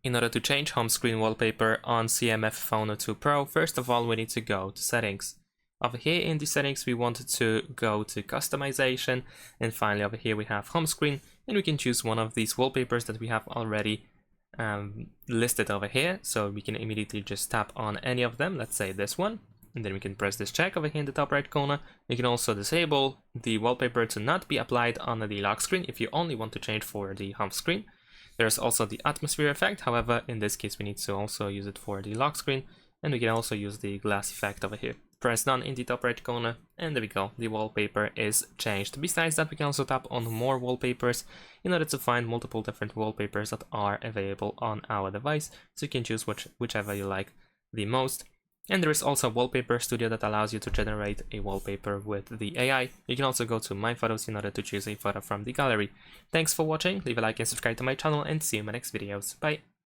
In order to change home screen wallpaper on CMF Phone 2 Pro, first of all we need to go to settings. Over here in the settings we wanted to go to customization, and finally over here we have home screen, and we can choose one of these wallpapers that we have already listed over here. So we can immediately just tap on any of them, let's say this one, and then we can press this check over here in the top right corner. You can also disable the wallpaper to not be applied on the lock screen if you only want to change for the home screen. There's also the atmosphere effect, however in this case we need to also use it for the lock screen, and we can also use the glass effect over here. Press done in the top right corner, and there we go, the wallpaper is changed. Besides that, we can also tap on more wallpapers in order to find multiple different wallpapers that are available on our device, so you can choose whichever you like the most. And there is also Wallpaper Studio that allows you to generate a wallpaper with the AI. You can also go to My Photos in order to choose a photo from the gallery. Thanks for watching, leave a like and subscribe to my channel, and see you in my next videos. Bye!